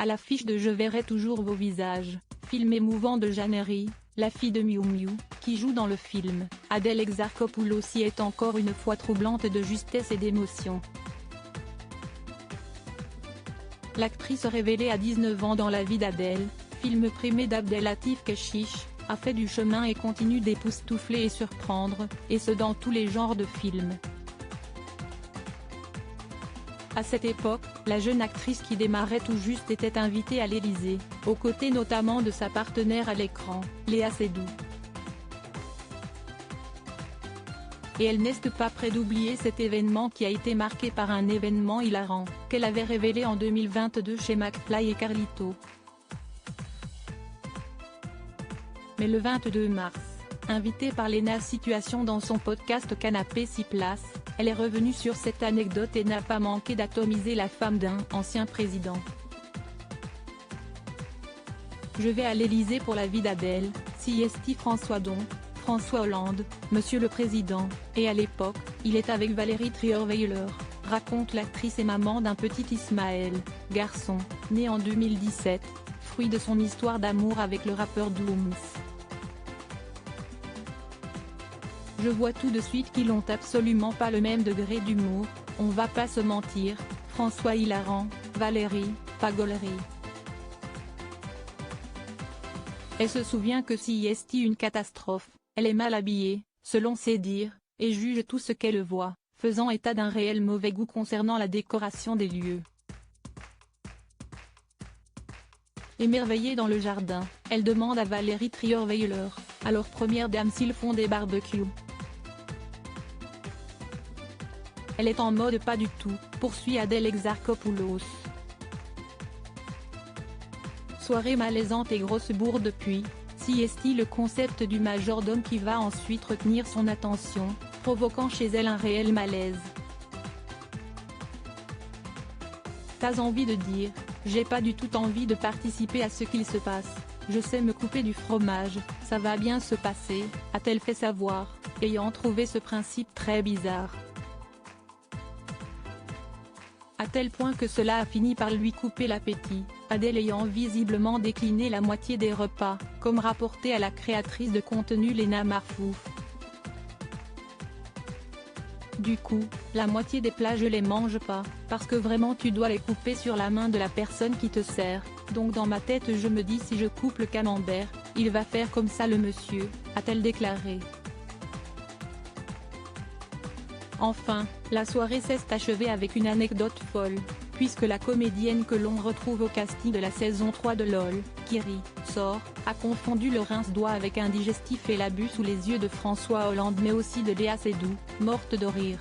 l'affiche de Je verrai toujours vos visages, film émouvant de Jeannery, la fille de Miu Miu, qui joue dans le film, Adèle Exarchopoulos y est encore une fois troublante de justesse et d'émotion. L'actrice révélée à 19 ans dans La vie d'Adèle, film primé d'Abdelatif Kechiche, a fait du chemin et continue d'époustoufler et surprendre, et ce dans tous les genres de films. À cette époque, la jeune actrice qui démarrait tout juste était invitée à l'Élysée, aux côtés notamment de sa partenaire à l'écran, Léa Seydoux. Et elle n'est pas près d'oublier cet événement qui a été marqué par un événement hilarant, qu'elle avait révélé en 2022 chez McFly et Carlito. Mais le 22 mars, invitée par Léna Situation dans son podcast Canapé 6 places, elle est revenue sur cette anecdote et n'a pas manqué d'atomiser la femme d'un ancien président. Je vais à l'Élysée pour la vie d'Adèle, CST François François Hollande, Monsieur le Président, et à l'époque, il est avec Valérie Trierweiler, raconte l'actrice et maman d'un petit Ismaël, garçon, né en 2017, fruit de son histoire d'amour avec le rappeur Dooms. Je vois tout de suite qu'ils n'ont absolument pas le même degré d'humour, on va pas se mentir, François hilarant, Valérie, pas gaulerie. Elle se souvient que si est une catastrophe, elle est mal habillée, selon ses dires, et juge tout ce qu'elle voit, faisant état d'un réel mauvais goût concernant la décoration des lieux. Émerveillée dans le jardin, elle demande à Valérie Trierweiler, alors première dame s'ils font des barbecues. Elle est en mode pas du tout, poursuit Adèle Exarchopoulos. Soirée malaisante et grosse bourde puis, CST le concept du majordome qui va ensuite retenir son attention, provoquant chez elle un réel malaise. T'as envie de dire, j'ai pas du tout envie de participer à ce qu'il se passe, je sais me couper du fromage, ça va bien se passer, a-t-elle fait savoir, ayant trouvé ce principe très bizarre. À tel point que cela a fini par lui couper l'appétit, Adèle ayant visiblement décliné la moitié des repas, comme rapporté à la créatrice de contenu Léna Marfouf. Du coup, la moitié des plats je les mange pas, parce que vraiment tu dois les couper sur la main de la personne qui te sert, donc dans ma tête je me dis si je coupe le camembert, il va faire comme ça le monsieur, a-t-elle déclaré. Enfin, la soirée s'est achevée avec une anecdote folle, puisque la comédienne que l'on retrouve au casting de la saison 3 de LOL, Kiri, sort, a confondu le rince-doigt avec un digestif et l'a bu sous les yeux de François Hollande mais aussi de Léa Seydoux, morte de rire.